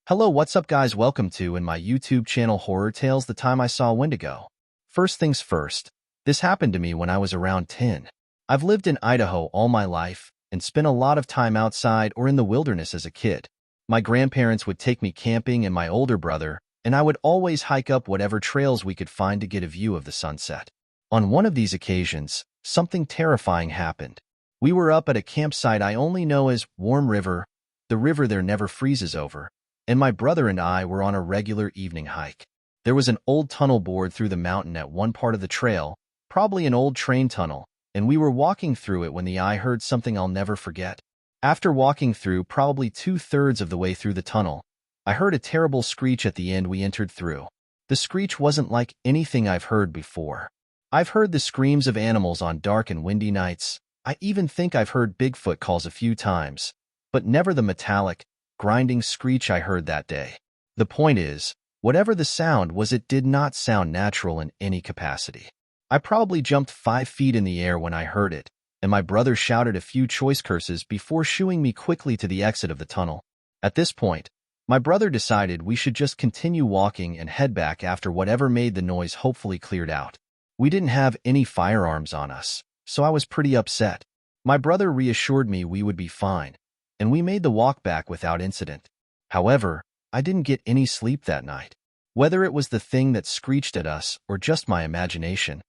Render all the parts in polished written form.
Hello, what's up guys? Welcome to in my YouTube channel Horror Tales, the time I saw Wendigo. First things first, this happened to me when I was around 10. I've lived in Idaho all my life and spent a lot of time outside or in the wilderness as a kid. My grandparents would take me camping and my older brother, and I would always hike up whatever trails we could find to get a view of the sunset. On one of these occasions, something terrifying happened. We were up at a campsite I only know as Warm River. The river there never freezes over, and my brother and I were on a regular evening hike. There was an old tunnel bored through the mountain at one part of the trail, probably an old train tunnel, and we were walking through it when I heard something I'll never forget. After walking through probably 2/3 of the way through the tunnel, I heard a terrible screech at the end we entered through. The screech wasn't like anything I've heard before. I've heard the screams of animals on dark and windy nights. I even think I've heard Bigfoot calls a few times, but never the metallic, grinding screech I heard that day. The point is, whatever the sound was, it did not sound natural in any capacity. I probably jumped 5 feet in the air when I heard it, and my brother shouted a few choice curses before shooing me quickly to the exit of the tunnel. At this point, my brother decided we should just continue walking and head back after whatever made the noise hopefully cleared out. We didn't have any firearms on us, so I was pretty upset. My brother reassured me we would be fine, and we made the walk back without incident. However, I didn't get any sleep that night. Whether it was the thing that screeched at us or just my imagination,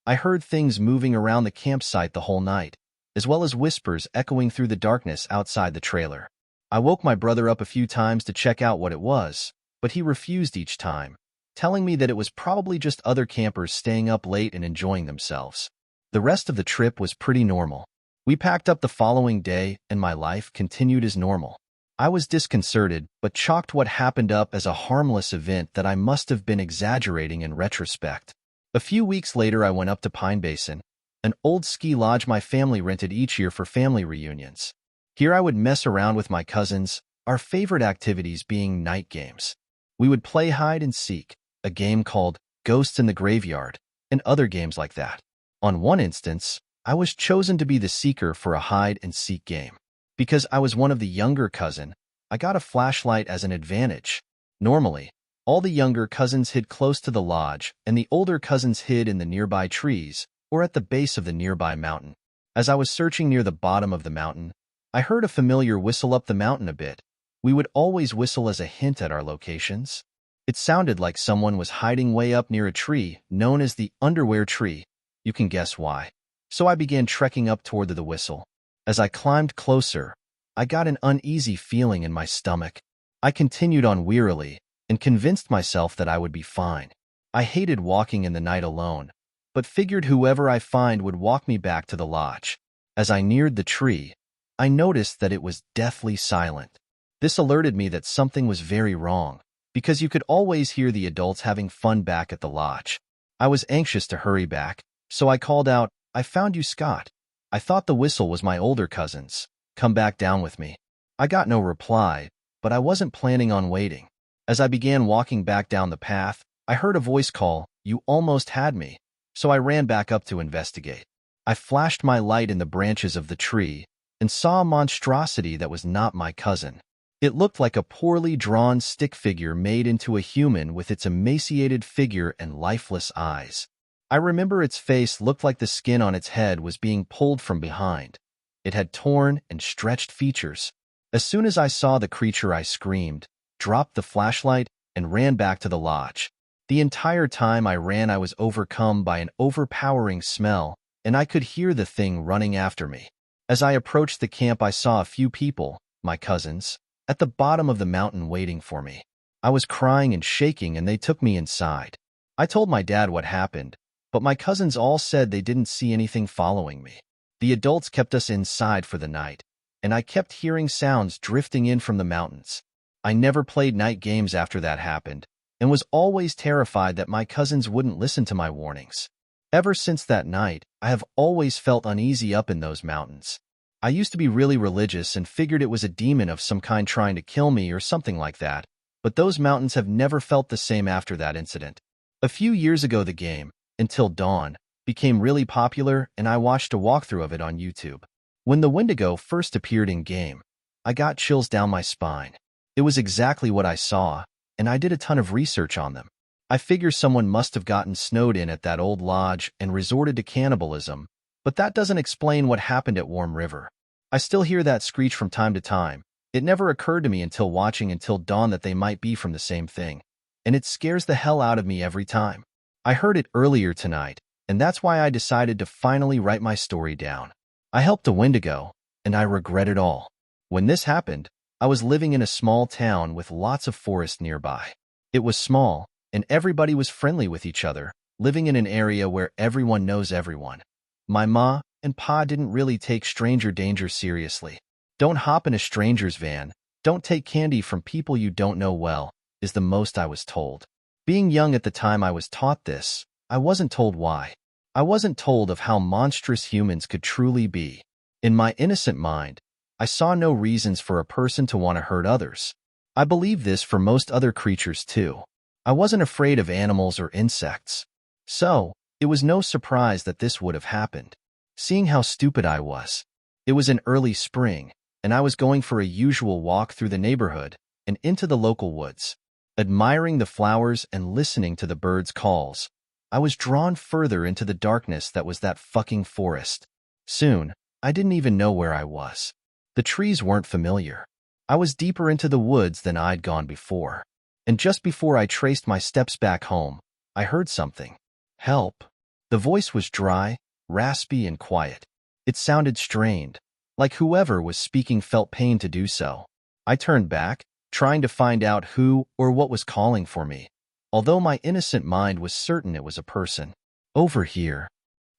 I heard things moving around the campsite the whole night, as well as whispers echoing through the darkness outside the trailer. I woke my brother up a few times to check out what it was, but he refused each time, telling me that it was probably just other campers staying up late and enjoying themselves. The rest of the trip was pretty normal. We packed up the following day, and my life continued as normal. I was disconcerted, but chalked what happened up as a harmless event that I must have been exaggerating in retrospect. A few weeks later, I went up to Pine Basin, an old ski lodge my family rented each year for family reunions. Here I would mess around with my cousins, our favorite activities being night games. We would play hide and seek, a game called Ghosts in the Graveyard, and other games like that. On one instance, I was chosen to be the seeker for a hide-and-seek game. Because I was one of the younger cousin, I got a flashlight as an advantage. Normally, all the younger cousins hid close to the lodge, and the older cousins hid in the nearby trees or at the base of the nearby mountain. As I was searching near the bottom of the mountain, I heard a familiar whistle up the mountain a bit. We would always whistle as a hint at our locations. It sounded like someone was hiding way up near a tree known as the underwear tree. You can guess why. So I began trekking up toward the whistle. As I climbed closer, I got an uneasy feeling in my stomach. I continued on wearily and convinced myself that I would be fine. I hated walking in the night alone, but figured whoever I find would walk me back to the lodge. As I neared the tree, I noticed that it was deathly silent. This alerted me that something was very wrong, because you could always hear the adults having fun back at the lodge. I was anxious to hurry back, so I called out, "I found you, Scott." I thought the whistle was my older cousins. "Come back down with me." I got no reply, but I wasn't planning on waiting. As I began walking back down the path, I heard a voice call, "You almost had me." So I ran back up to investigate. I flashed my light in the branches of the tree and saw a monstrosity that was not my cousin. It looked like a poorly drawn stick figure made into a human with its emaciated figure and lifeless eyes. I remember its face looked like the skin on its head was being pulled from behind. It had torn and stretched features. As soon as I saw the creature, I screamed, dropped the flashlight, and ran back to the lodge. The entire time I ran, I was overcome by an overpowering smell, and I could hear the thing running after me. As I approached the camp, I saw a few people, my cousins, at the bottom of the mountain waiting for me. I was crying and shaking, and they took me inside. I told my dad what happened, but my cousins all said they didn't see anything following me. The adults kept us inside for the night, and I kept hearing sounds drifting in from the mountains. I never played night games after that happened, and was always terrified that my cousins wouldn't listen to my warnings. Ever since that night, I have always felt uneasy up in those mountains. I used to be really religious and figured it was a demon of some kind trying to kill me or something like that, but those mountains have never felt the same after that incident. A few years ago, the game, Until Dawn, became really popular, and I watched a walkthrough of it on YouTube. When the Wendigo first appeared in-game, I got chills down my spine. It was exactly what I saw, and I did a ton of research on them. I figure someone must have gotten snowed in at that old lodge and resorted to cannibalism, but that doesn't explain what happened at Warm River. I still hear that screech from time to time. It never occurred to me until watching Until Dawn that they might be from the same thing, and it scares the hell out of me every time. I heard it earlier tonight, and that's why I decided to finally write my story down. I helped a wendigo, and I regret it all. When this happened, I was living in a small town with lots of forest nearby. It was small, and everybody was friendly with each other, living in an area where everyone knows everyone. My ma and pa didn't really take stranger danger seriously. Don't hop in a stranger's van, don't take candy from people you don't know well, is the most I was told. Being young at the time I was taught this, I wasn't told why. I wasn't told of how monstrous humans could truly be. In my innocent mind, I saw no reasons for a person to want to hurt others. I believe this for most other creatures too. I wasn't afraid of animals or insects. So, it was no surprise that this would have happened. Seeing how stupid I was. It was in early spring, and I was going for a usual walk through the neighborhood and into the local woods. Admiring the flowers and listening to the birds' calls, I was drawn further into the darkness that was that fucking forest. Soon, I didn't even know where I was. The trees weren't familiar. I was deeper into the woods than I'd gone before. And just before I traced my steps back home, I heard something. Help. The voice was dry, raspy, and quiet. It sounded strained, like whoever was speaking felt pain to do so. I turned back, trying to find out who or what was calling for me, although my innocent mind was certain it was a person. Over here.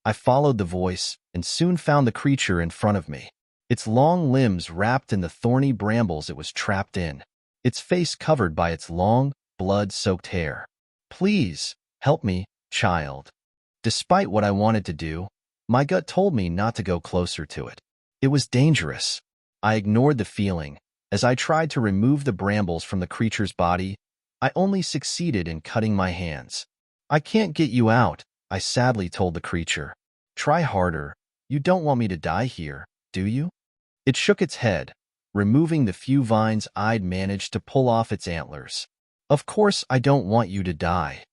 I followed the voice and soon found the creature in front of me. Its long limbs wrapped in the thorny brambles it was trapped in, its face covered by its long, blood-soaked hair. Please, help me, child. Despite what I wanted to do, my gut told me not to go closer to it. It was dangerous. I ignored the feeling. As I tried to remove the brambles from the creature's body, I only succeeded in cutting my hands. I can't get you out, I sadly told the creature. Try harder. You don't want me to die here, do you? It shook its head, removing the few vines I'd managed to pull off its antlers. Of course I don't want you to die.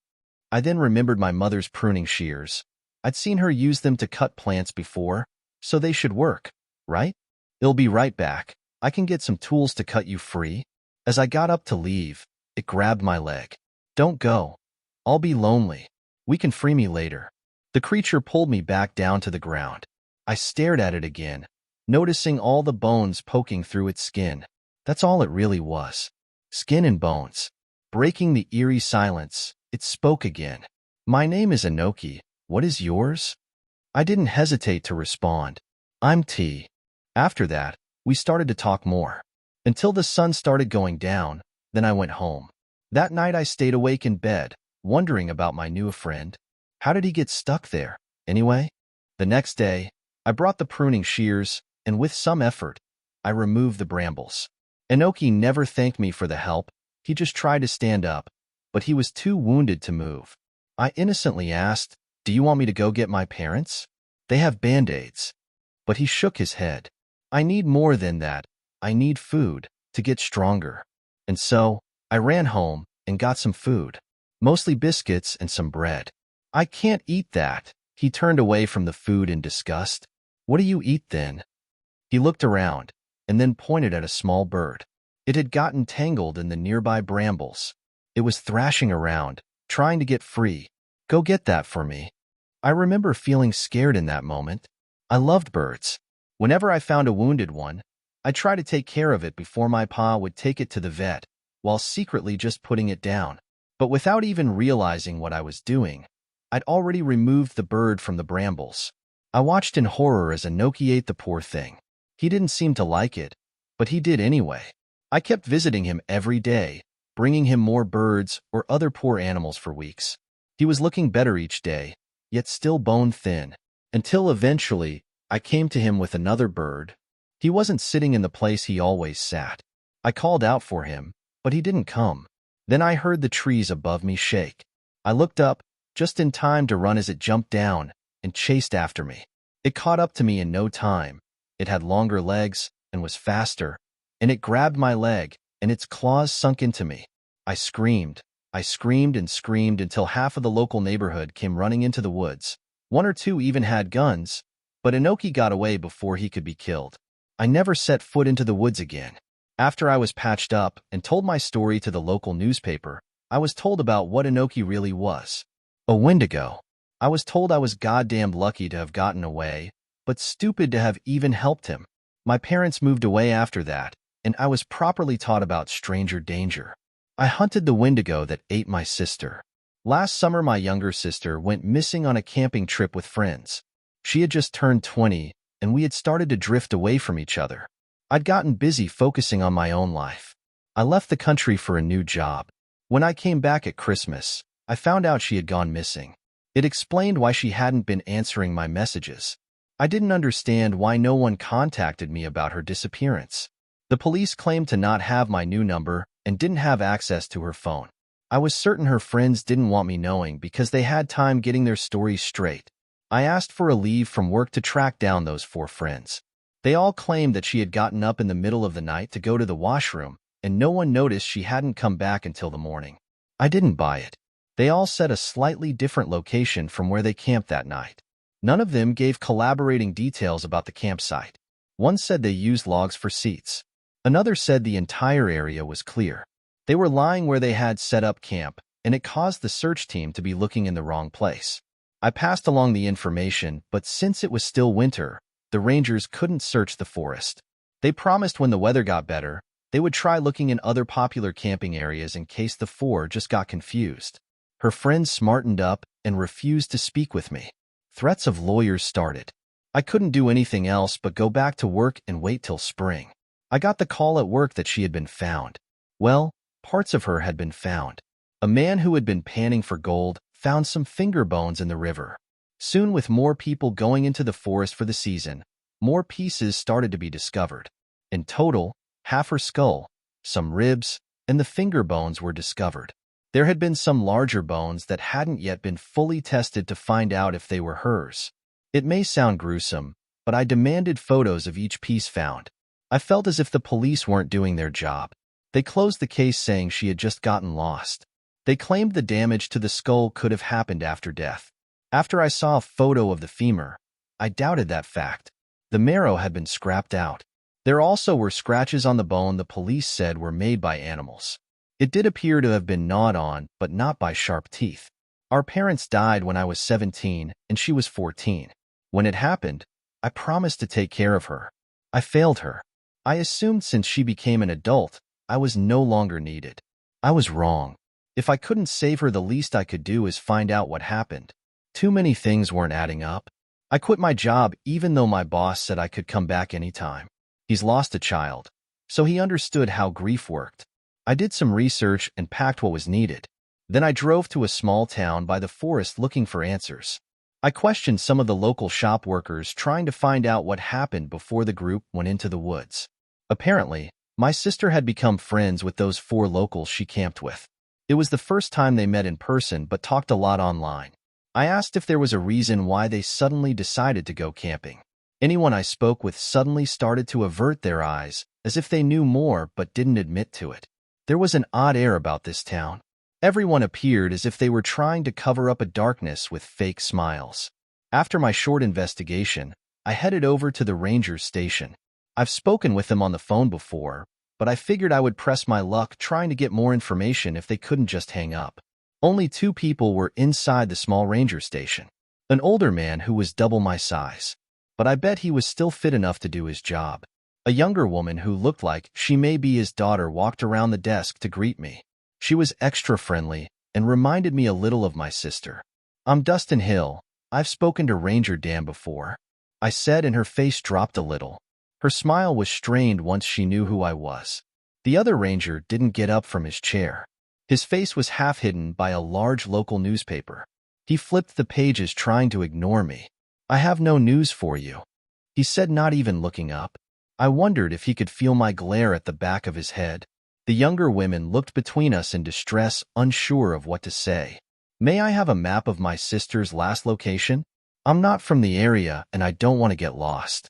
I then remembered my mother's pruning shears. I'd seen her use them to cut plants before, so they should work, right? It'll be right back. I can get some tools to cut you free. As I got up to leave, it grabbed my leg. Don't go. I'll be lonely. We can free me later. The creature pulled me back down to the ground. I stared at it again, noticing all the bones poking through its skin. That's all it really was. Skin and bones. Breaking the eerie silence, it spoke again. My name is Inoki. What is yours? I didn't hesitate to respond. I'm T. After that, we started to talk more. Until the sun started going down, then I went home. That night I stayed awake in bed, wondering about my new friend. How did he get stuck there, anyway? The next day, I brought the pruning shears, and with some effort, I removed the brambles. Inoki never thanked me for the help. He just tried to stand up, but he was too wounded to move. I innocently asked, "Do you want me to go get my parents? They have band-aids." But he shook his head. I need more than that. I need food to get stronger. And so, I ran home and got some food. Mostly biscuits and some bread. I can't eat that. He turned away from the food in disgust. What do you eat then? He looked around, and then pointed at a small bird. It had gotten tangled in the nearby brambles. It was thrashing around, trying to get free. Go get that for me. I remember feeling scared in that moment. I loved birds. Whenever I found a wounded one, I'd try to take care of it before my pa would take it to the vet, while secretly just putting it down. But without even realizing what I was doing, I'd already removed the bird from the brambles. I watched in horror as Inoki ate the poor thing. He didn't seem to like it, but he did anyway. I kept visiting him every day, bringing him more birds or other poor animals for weeks. He was looking better each day, yet still bone-thin, until eventually I came to him with another bird. He wasn't sitting in the place he always sat. I called out for him, but he didn't come. Then I heard the trees above me shake. I looked up, just in time to run as it jumped down and chased after me. It caught up to me in no time. It had longer legs and was faster, and it grabbed my leg and its claws sunk into me. I screamed. I screamed and screamed until half of the local neighborhood came running into the woods. One or two even had guns, but Inoki got away before he could be killed. I never set foot into the woods again. After I was patched up and told my story to the local newspaper, I was told about what Inoki really was. A wendigo. I was told I was goddamn lucky to have gotten away, but stupid to have even helped him. My parents moved away after that, and I was properly taught about stranger danger. I hunted the wendigo that ate my sister. Last summer, my younger sister went missing on a camping trip with friends. She had just turned 20, and we had started to drift away from each other. I'd gotten busy focusing on my own life. I left the country for a new job. When I came back at Christmas, I found out she had gone missing. It explained why she hadn't been answering my messages. I didn't understand why no one contacted me about her disappearance. The police claimed to not have my new number and didn't have access to her phone. I was certain her friends didn't want me knowing because they had time getting their stories straight. I asked for a leave from work to track down those 4 friends. They all claimed that she had gotten up in the middle of the night to go to the washroom, and no one noticed she hadn't come back until the morning. I didn't buy it. They all said a slightly different location from where they camped that night. None of them gave corroborating details about the campsite. One said they used logs for seats. Another said the entire area was clear. They were lying where they had set up camp, and it caused the search team to be looking in the wrong place. I passed along the information, but since it was still winter, the rangers couldn't search the forest. They promised when the weather got better, they would try looking in other popular camping areas in case the 4 just got confused. Her friends smartened up and refused to speak with me. Threats of lawyers started. I couldn't do anything else but go back to work and wait till spring. I got the call at work that she had been found. Well, parts of her had been found. A man who had been panning for gold found some finger bones in the river. Soon, with more people going into the forest for the season, more pieces started to be discovered. In total, half her skull, some ribs, and the finger bones were discovered. There had been some larger bones that hadn't yet been fully tested to find out if they were hers. It may sound gruesome, but I demanded photos of each piece found. I felt as if the police weren't doing their job. They closed the case saying she had just gotten lost. They claimed the damage to the skull could have happened after death. After I saw a photo of the femur, I doubted that fact. The marrow had been scrapped out. There also were scratches on the bone the police said were made by animals. It did appear to have been gnawed on, but not by sharp teeth. Our parents died when I was 17 and she was 14. When it happened, I promised to take care of her. I failed her. I assumed since she became an adult, I was no longer needed. I was wrong. If I couldn't save her, the least I could do is find out what happened. Too many things weren't adding up. I quit my job even though my boss said I could come back anytime. He's lost a child, so he understood how grief worked. I did some research and packed what was needed. Then I drove to a small town by the forest looking for answers. I questioned some of the local shop workers trying to find out what happened before the group went into the woods. Apparently, my sister had become friends with those 4 locals she camped with. It was the first time they met in person but talked a lot online. I asked if there was a reason why they suddenly decided to go camping. Anyone I spoke with suddenly started to avert their eyes, as if they knew more but didn't admit to it. There was an odd air about this town. Everyone appeared as if they were trying to cover up a darkness with fake smiles. After my short investigation, I headed over to the ranger station. I've spoken with them on the phone before, but I figured I would press my luck trying to get more information if they couldn't just hang up. Only 2 people were inside the small ranger station. An older man who was double my size, but I bet he was still fit enough to do his job. A younger woman who looked like she may be his daughter walked around the desk to greet me. She was extra friendly and reminded me a little of my sister. "I'm Dustin Hill. I've spoken to Ranger Dan before," I said, and her face dropped a little. Her smile was strained once she knew who I was. The other ranger didn't get up from his chair. His face was half hidden by a large local newspaper. He flipped the pages trying to ignore me. "I have no news for you," he said, not even looking up. I wondered if he could feel my glare at the back of his head. The younger women looked between us in distress, unsure of what to say. "May I have a map of my sister's last location? I'm not from the area and I don't want to get lost."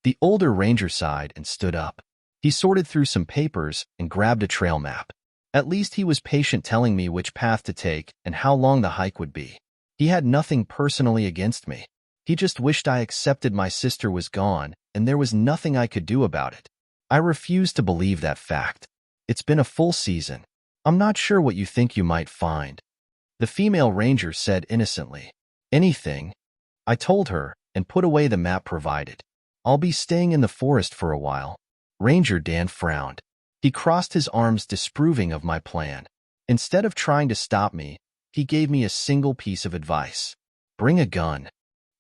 The older ranger sighed and stood up. He sorted through some papers and grabbed a trail map. At least he was patient, telling me which path to take and how long the hike would be. He had nothing personally against me. He just wished I accepted my sister was gone and there was nothing I could do about it. I refused to believe that fact. It's been a full season. I'm not sure what you think you might find, the female ranger said innocently. Anything, I told her, and put away the map provided. I'll be staying in the forest for a while. Ranger Dan frowned. He crossed his arms, disapproving of my plan. Instead of trying to stop me, he gave me a single piece of advice. Bring a gun.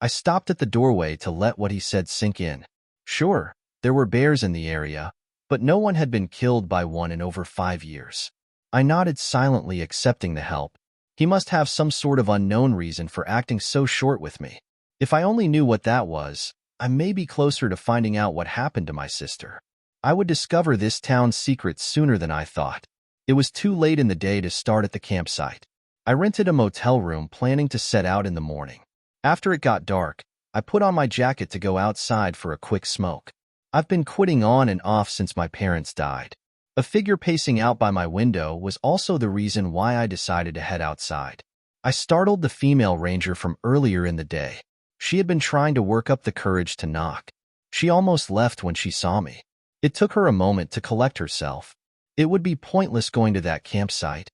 I stopped at the doorway to let what he said sink in. Sure, there were bears in the area, but no one had been killed by one in over 5 years. I nodded silently, accepting the help. He must have some sort of unknown reason for acting so short with me. If I only knew what that was, I may be closer to finding out what happened to my sister. I would discover this town's secrets sooner than I thought. It was too late in the day to start at the campsite. I rented a motel room, planning to set out in the morning. After it got dark, I put on my jacket to go outside for a quick smoke. I've been quitting on and off since my parents died. A figure pacing out by my window was also the reason why I decided to head outside. I startled the female ranger from earlier in the day. She had been trying to work up the courage to knock. She almost left when she saw me. It took her a moment to collect herself. It would be pointless going to that campsite,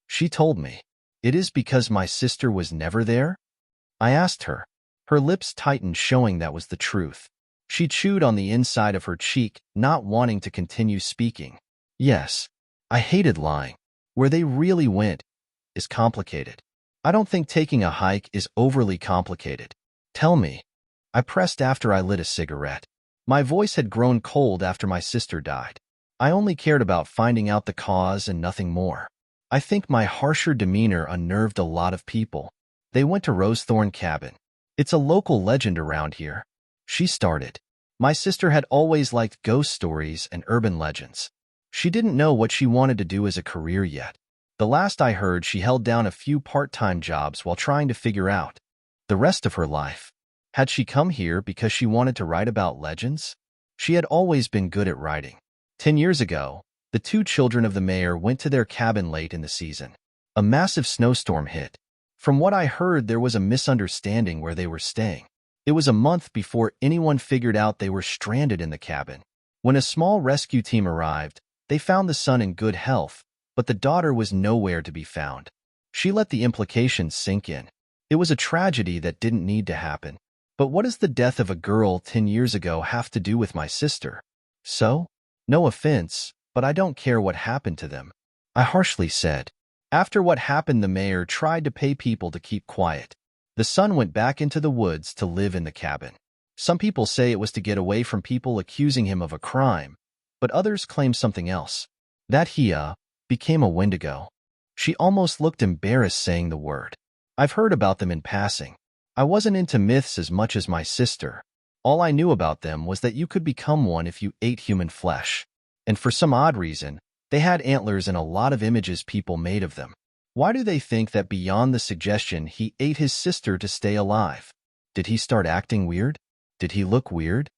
she told me. It is because my sister was never there? I asked her. Her lips tightened, showing that was the truth. She chewed on the inside of her cheek, not wanting to continue speaking. Yes, I hated lying. Where they really went is complicated. I don't think taking a hike is overly complicated. Tell me. I pressed after I lit a cigarette. My voice had grown cold after my sister died. I only cared about finding out the cause and nothing more. I think my harsher demeanor unnerved a lot of people. They went to Rosethorn Cabin. It's a local legend around here. She started. My sister had always liked ghost stories and urban legends. She didn't know what she wanted to do as a career yet. The last I heard, she held down a few part-time jobs while trying to figure out the rest of her life. Had she come here because she wanted to write about legends? She had always been good at writing. 10 years ago, the 2 children of the mayor went to their cabin late in the season. A massive snowstorm hit. From what I heard, there was a misunderstanding where they were staying. It was a month before anyone figured out they were stranded in the cabin. When a small rescue team arrived, they found the son in good health, but the daughter was nowhere to be found. She let the implications sink in. It was a tragedy that didn't need to happen. But what does the death of a girl 10 years ago have to do with my sister? So? No offense, but I don't care what happened to them, I harshly said. After what happened, the mayor tried to pay people to keep quiet. The son went back into the woods to live in the cabin. Some people say it was to get away from people accusing him of a crime, but others claim something else. That he, became a wendigo. She almost looked embarrassed saying the word. I've heard about them in passing. I wasn't into myths as much as my sister. All I knew about them was that you could become one if you ate human flesh. And for some odd reason, they had antlers and a lot of images people made of them. Why do they think that beyond the suggestion he ate his sister to stay alive? Did he start acting weird? Did he look weird?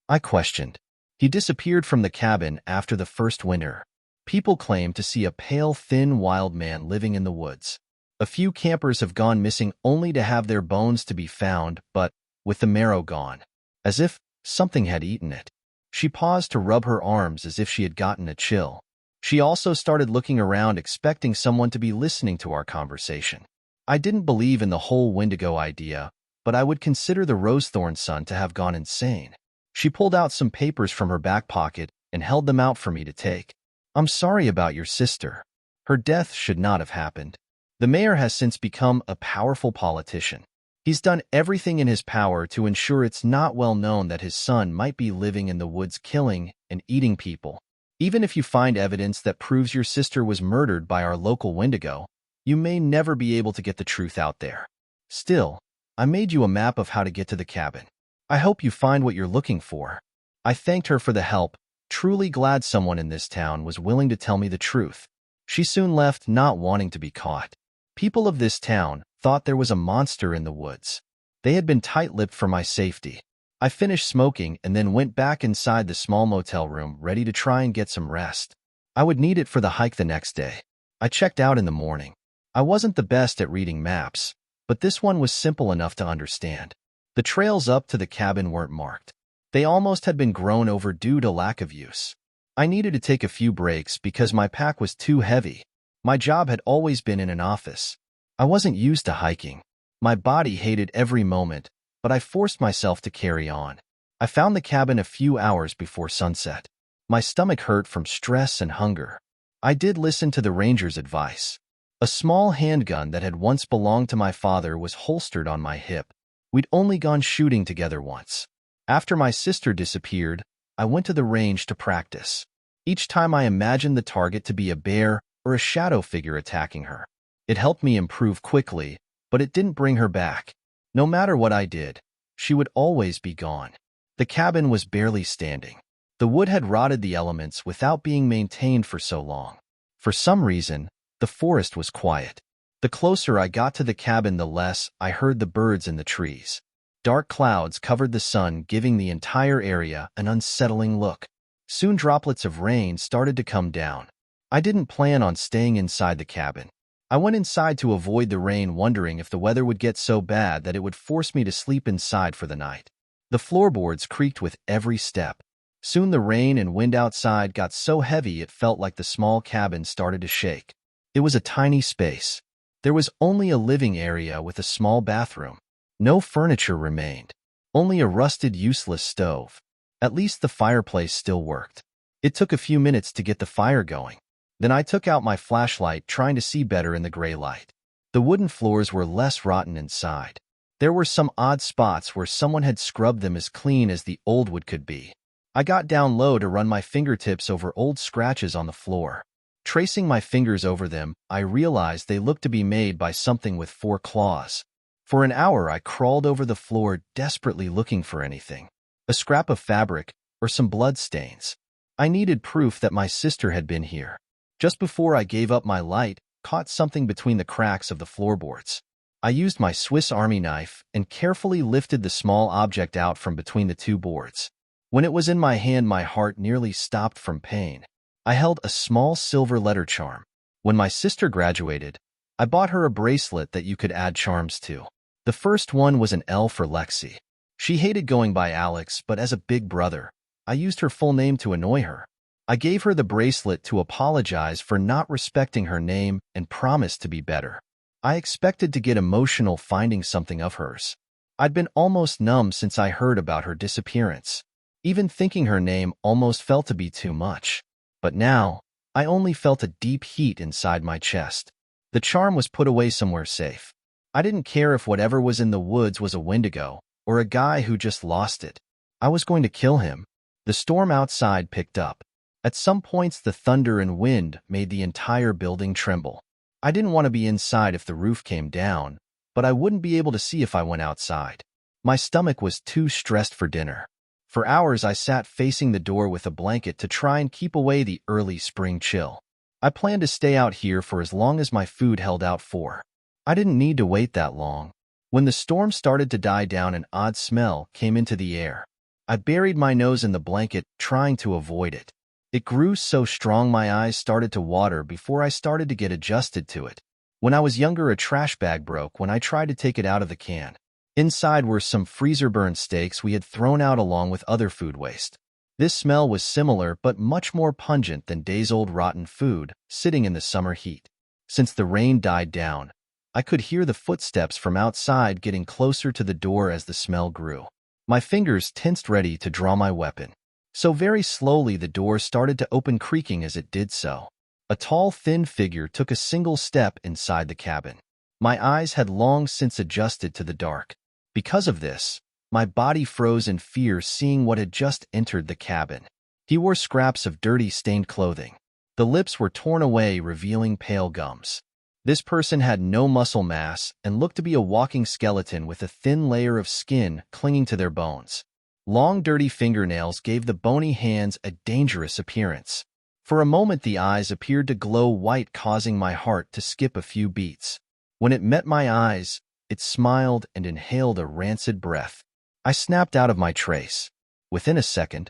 I questioned. He disappeared from the cabin after the first winter. People claim to see a pale, thin, wild man living in the woods. A few campers have gone missing only to have their bones to be found, but with the marrow gone, as if something had eaten it. She paused to rub her arms as if she had gotten a chill. She also started looking around, expecting someone to be listening to our conversation. I didn't believe in the whole Wendigo idea, but I would consider the Rosethorn son to have gone insane. She pulled out some papers from her back pocket and held them out for me to take. I'm sorry about your sister. Her death should not have happened. The mayor has since become a powerful politician. He's done everything in his power to ensure it's not well known that his son might be living in the woods killing and eating people. Even if you find evidence that proves your sister was murdered by our local Wendigo, you may never be able to get the truth out there. Still, I made you a map of how to get to the cabin. I hope you find what you're looking for. I thanked her for the help, truly glad someone in this town was willing to tell me the truth. She soon left, not wanting to be caught. People of this town thought there was a monster in the woods. They had been tight-lipped for my safety. I finished smoking and then went back inside the small motel room ready to try and get some rest. I would need it for the hike the next day. I checked out in the morning. I wasn't the best at reading maps, but this one was simple enough to understand. The trails up to the cabin weren't marked. They almost had been grown over due to lack of use. I needed to take a few breaks because my pack was too heavy. My job had always been in an office. I wasn't used to hiking. My body hated every moment, but I forced myself to carry on. I found the cabin a few hours before sunset. My stomach hurt from stress and hunger. I did listen to the ranger's advice. A small handgun that had once belonged to my father was holstered on my hip. We'd only gone shooting together once. After my sister disappeared, I went to the range to practice. Each time I imagined the target to be a bear or a shadow figure attacking her. It helped me improve quickly, but it didn't bring her back. No matter what I did, she would always be gone. The cabin was barely standing. The wood had rotted the elements without being maintained for so long. For some reason, the forest was quiet. The closer I got to the cabin, the less I heard the birds in the trees. Dark clouds covered the sun, giving the entire area an unsettling look. Soon droplets of rain started to come down. I didn't plan on staying inside the cabin. I went inside to avoid the rain, wondering if the weather would get so bad that it would force me to sleep inside for the night. The floorboards creaked with every step. Soon the rain and wind outside got so heavy it felt like the small cabin started to shake. It was a tiny space. There was only a living area with a small bathroom. No furniture remained, only a rusted, useless stove. At least the fireplace still worked. It took a few minutes to get the fire going. Then I took out my flashlight, trying to see better in the gray light. The wooden floors were less rotten inside. There were some odd spots where someone had scrubbed them as clean as the old wood could be. I got down low to run my fingertips over old scratches on the floor. Tracing my fingers over them, I realized they looked to be made by something with 4 claws. For an hour I crawled over the floor, desperately looking for anything. A scrap of fabric, or some blood stains. I needed proof that my sister had been here. Just before I gave up, my light caught something between the cracks of the floorboards. I used my Swiss Army knife and carefully lifted the small object out from between the 2 boards. When it was in my hand, my heart nearly stopped from pain. I held a small silver letter charm. When my sister graduated, I bought her a bracelet that you could add charms to. The first one was an L for Lexi. She hated going by Alex, but as a big brother, I used her full name to annoy her. I gave her the bracelet to apologize for not respecting her name and promised to be better. I expected to get emotional finding something of hers. I'd been almost numb since I heard about her disappearance. Even thinking her name almost felt to be too much. But now, I only felt a deep heat inside my chest. The charm was put away somewhere safe. I didn't care if whatever was in the woods was a wendigo or a guy who just lost it. I was going to kill him. The storm outside picked up. At some points, the thunder and wind made the entire building tremble. I didn't want to be inside if the roof came down, but I wouldn't be able to see if I went outside. My stomach was too stressed for dinner. For hours, I sat facing the door with a blanket to try and keep away the early spring chill. I planned to stay out here for as long as my food held out for. I didn't need to wait that long. When the storm started to die down, an odd smell came into the air. I buried my nose in the blanket, trying to avoid it. It grew so strong my eyes started to water before I started to get adjusted to it. When I was younger, a trash bag broke when I tried to take it out of the can. Inside were some freezer-burned steaks we had thrown out along with other food waste. This smell was similar but much more pungent than days-old rotten food sitting in the summer heat. Since the rain died down, I could hear the footsteps from outside getting closer to the door as the smell grew. My fingers tensed, ready to draw my weapon. So very slowly the door started to open, creaking as it did so. A tall, thin figure took a single step inside the cabin. My eyes had long since adjusted to the dark. Because of this, my body froze in fear seeing what had just entered the cabin. He wore scraps of dirty, stained clothing. The lips were torn away, revealing pale gums. This person had no muscle mass and looked to be a walking skeleton with a thin layer of skin clinging to their bones. Long, dirty fingernails gave the bony hands a dangerous appearance. For a moment, the eyes appeared to glow white, causing my heart to skip a few beats. When it met my eyes, it smiled and inhaled a rancid breath. I snapped out of my trace. Within a second,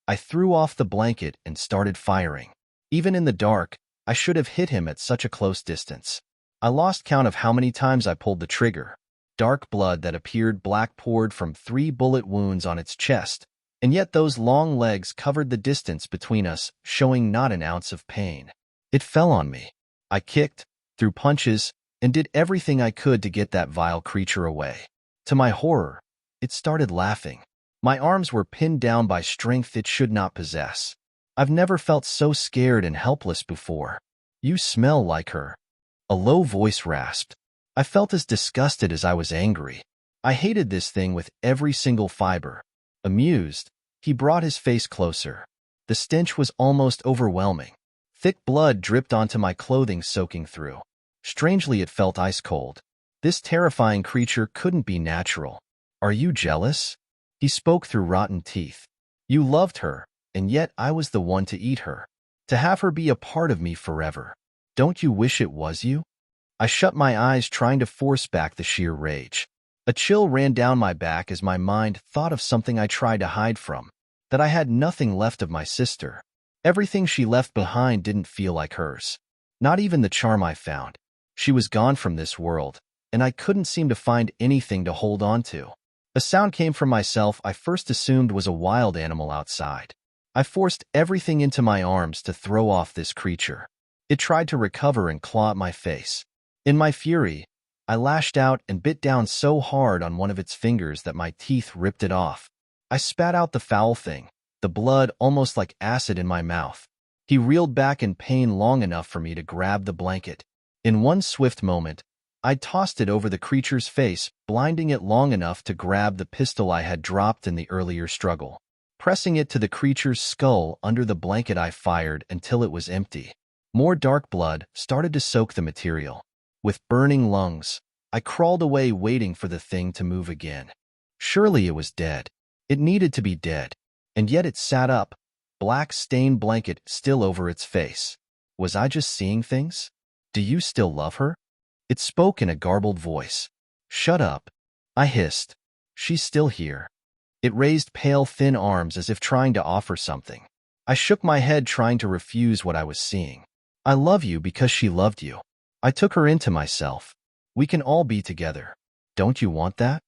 I threw off the blanket and started firing. Even in the dark, I should have hit him at such a close distance. I lost count of how many times I pulled the trigger. Dark blood that appeared black poured from 3 bullet wounds on its chest, and yet those long legs covered the distance between us, showing not an ounce of pain. It fell on me. I kicked, threw punches, and did everything I could to get that vile creature away. To my horror, it started laughing. My arms were pinned down by strength it should not possess. I've never felt so scared and helpless before. You smell like her. A low voice rasped. I felt as disgusted as I was angry. I hated this thing with every single fiber. Amused, he brought his face closer. The stench was almost overwhelming. Thick blood dripped onto my clothing, soaking through. Strangely, it felt ice cold. This terrifying creature couldn't be natural. Are you jealous? He spoke through rotten teeth. You loved her, and yet I was the one to eat her. To have her be a part of me forever. Don't you wish it was you? I shut my eyes, trying to force back the sheer rage. A chill ran down my back as my mind thought of something I tried to hide from. That I had nothing left of my sister. Everything she left behind didn't feel like hers. Not even the charm I found. She was gone from this world, and I couldn't seem to find anything to hold on to. A sound came from myself I first assumed was a wild animal outside. I forced everything into my arms to throw off this creature. It tried to recover and claw at my face. In my fury, I lashed out and bit down so hard on one of its fingers that my teeth ripped it off. I spat out the foul thing, the blood almost like acid in my mouth. He reeled back in pain long enough for me to grab the blanket. In one swift moment, I tossed it over the creature's face, blinding it long enough to grab the pistol I had dropped in the earlier struggle. Pressing it to the creature's skull under the blanket, I fired until it was empty. More dark blood started to soak the material. With burning lungs, I crawled away, waiting for the thing to move again. Surely it was dead. It needed to be dead. And yet it sat up, black stained blanket still over its face. Was I just seeing things? Do you still love her? It spoke in a garbled voice. Shut up, I hissed. She's still here. It raised pale, thin arms as if trying to offer something. I shook my head, trying to refuse what I was seeing. I love you because she loved you. I took her into myself. We can all be together. Don't you want that?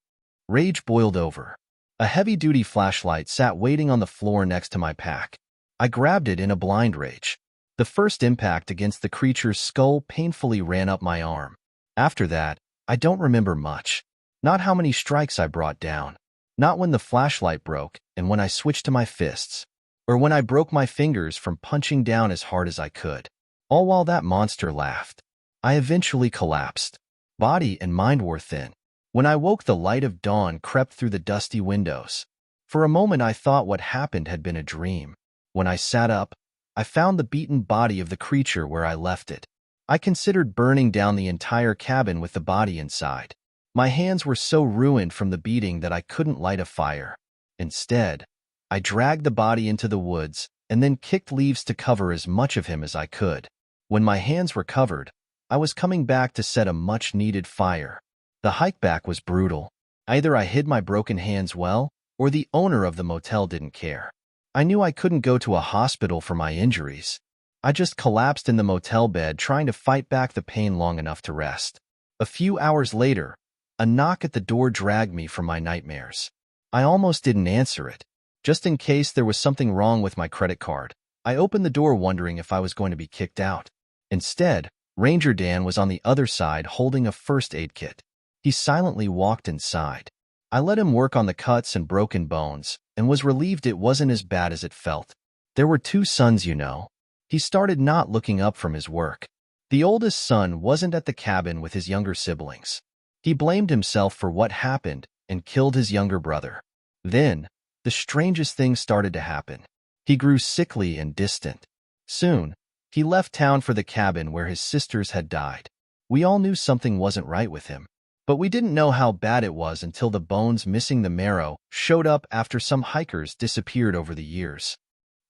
Rage boiled over. A heavy-duty flashlight sat waiting on the floor next to my pack. I grabbed it in a blind rage. The first impact against the creature's skull painfully ran up my arm. After that, I don't remember much. Not how many strikes I brought down. Not when the flashlight broke and when I switched to my fists. Or when I broke my fingers from punching down as hard as I could. All while that monster laughed. I eventually collapsed. Body and mind were thin. When I woke, the light of dawn crept through the dusty windows. For a moment I thought what happened had been a dream. When I sat up, I found the beaten body of the creature where I left it. I considered burning down the entire cabin with the body inside. My hands were so ruined from the beating that I couldn't light a fire. Instead, I dragged the body into the woods and then kicked leaves to cover as much of him as I could. When my hands were covered, I was coming back to set a much-needed fire. The hike back was brutal. Either I hid my broken hands well, or the owner of the motel didn't care. I knew I couldn't go to a hospital for my injuries. I just collapsed in the motel bed, trying to fight back the pain long enough to rest. A few hours later, a knock at the door dragged me from my nightmares. I almost didn't answer it. Just in case there was something wrong with my credit card, I opened the door wondering if I was going to be kicked out. Instead, Ranger Dan was on the other side holding a first aid kit. He silently walked inside. I let him work on the cuts and broken bones, and was relieved it wasn't as bad as it felt. There were 2 sons, you know. He started not looking up from his work. The oldest son wasn't at the cabin with his younger siblings. He blamed himself for what happened and killed his younger brother. Then, the strangest thing started to happen. He grew sickly and distant. Soon, he left town for the cabin where his sisters had died. We all knew something wasn't right with him, but we didn't know how bad it was until the bones missing the marrow showed up after some hikers disappeared over the years.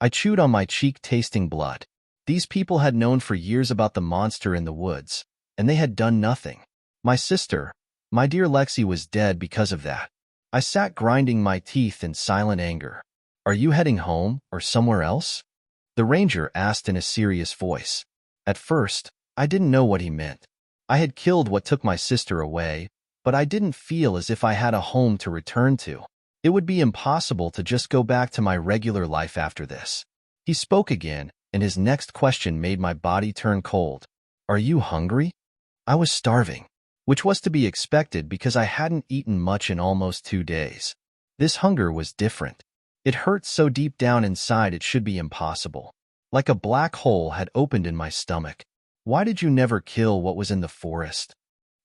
I chewed on my cheek, tasting blood. These people had known for years about the monster in the woods, and they had done nothing. My sister, my dear Lexi, was dead because of that. I sat grinding my teeth in silent anger. Are you heading home or somewhere else? The ranger asked in a serious voice. At first, I didn't know what he meant. I had killed what took my sister away, but I didn't feel as if I had a home to return to. It would be impossible to just go back to my regular life after this. He spoke again, and his next question made my body turn cold. Are you hungry? I was starving, which was to be expected because I hadn't eaten much in almost 2 days. This hunger was different. It hurt so deep down inside it should be impossible. Like a black hole had opened in my stomach. Why did you never kill what was in the forest?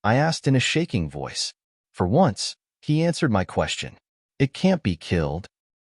I asked in a shaking voice. For once, he answered my question. It can't be killed.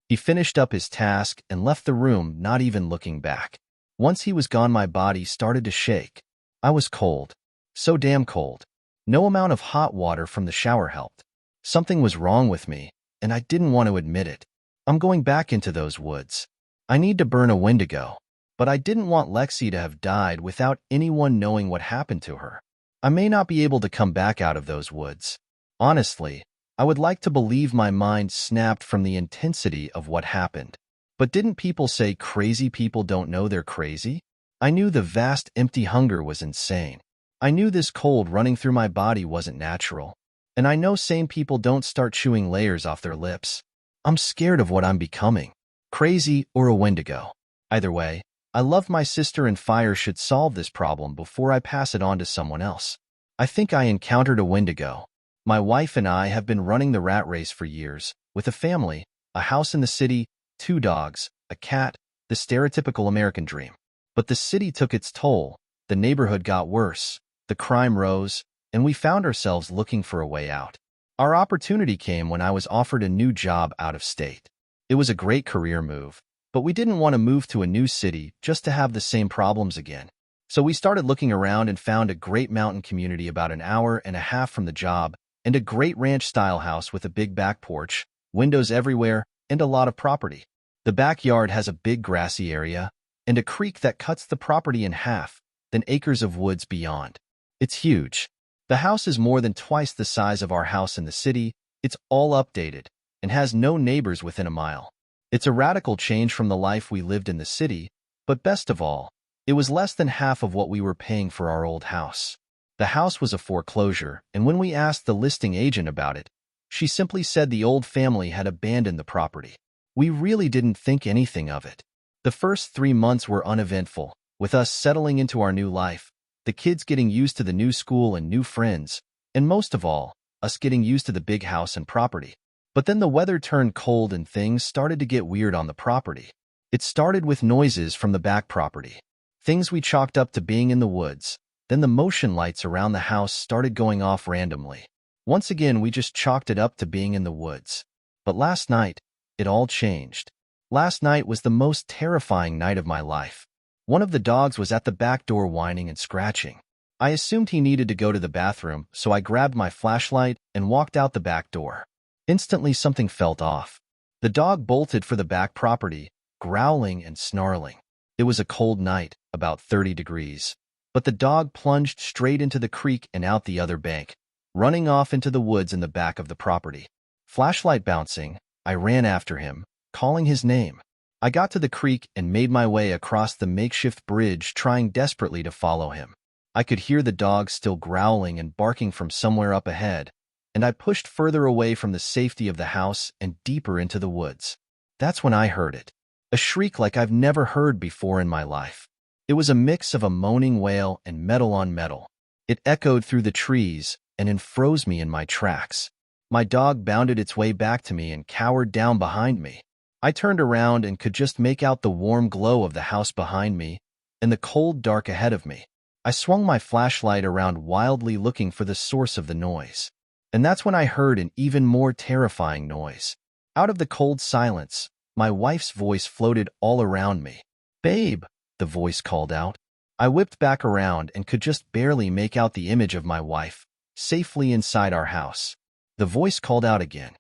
He finished up his task and left the room, not even looking back. Once he was gone, my body started to shake. I was cold. So damn cold. No amount of hot water from the shower helped. Something was wrong with me, and I didn't want to admit it. I'm going back into those woods. I need to burn a wendigo. But I didn't want Lexi to have died without anyone knowing what happened to her. I may not be able to come back out of those woods. Honestly, I would like to believe my mind snapped from the intensity of what happened. But didn't people say crazy people don't know they're crazy? I knew the vast empty hunger was insane. I knew this cold running through my body wasn't natural. And I know sane people don't start chewing layers off their lips. I'm scared of what I'm becoming. Crazy or a wendigo. Either way, I love my sister and fire should solve this problem before I pass it on to someone else. I think I encountered a wendigo. My wife and I have been running the rat race for years, with a family, a house in the city, 2 dogs, a cat, the stereotypical American dream. But the city took its toll, the neighborhood got worse, the crime rose, and we found ourselves looking for a way out. Our opportunity came when I was offered a new job out of state. It was a great career move. But we didn't want to move to a new city just to have the same problems again. So we started looking around and found a great mountain community about an hour and a half from the job and a great ranch-style house with a big back porch, windows everywhere, and a lot of property. The backyard has a big grassy area and a creek that cuts the property in half, then acres of woods beyond. It's huge. The house is more than twice the size of our house in the city. It's all updated and has no neighbors within a mile. It's a radical change from the life we lived in the city, but best of all, it was less than half of what we were paying for our old house. The house was a foreclosure, and when we asked the listing agent about it, she simply said the old family had abandoned the property. We really didn't think anything of it. The first 3 months were uneventful, with us settling into our new life, the kids getting used to the new school and new friends, and most of all, us getting used to the big house and property. But then the weather turned cold and things started to get weird on the property. It started with noises from the back property, things we chalked up to being in the woods. Then the motion lights around the house started going off randomly. Once again, we just chalked it up to being in the woods. But last night, it all changed. Last night was the most terrifying night of my life. One of the dogs was at the back door whining and scratching. I assumed he needed to go to the bathroom, so I grabbed my flashlight and walked out the back door. Instantly, something felt off. The dog bolted for the back property, growling and snarling. It was a cold night, about 30 degrees. But the dog plunged straight into the creek and out the other bank, running off into the woods in the back of the property. Flashlight bouncing, I ran after him, calling his name. I got to the creek and made my way across the makeshift bridge, trying desperately to follow him. I could hear the dog still growling and barking from somewhere up ahead, and I pushed further away from the safety of the house and deeper into the woods. That's when I heard it. A shriek like I've never heard before in my life. It was a mix of a moaning wail and metal on metal. It echoed through the trees and froze me in my tracks. My dog bounded its way back to me and cowered down behind me. I turned around and could just make out the warm glow of the house behind me and the cold dark ahead of me. I swung my flashlight around wildly looking for the source of the noise. And that's when I heard an even more terrifying noise. Out of the cold silence, my wife's voice floated all around me. "Babe," the voice called out. I whipped back around and could just barely make out the image of my wife, safely inside our house. The voice called out again.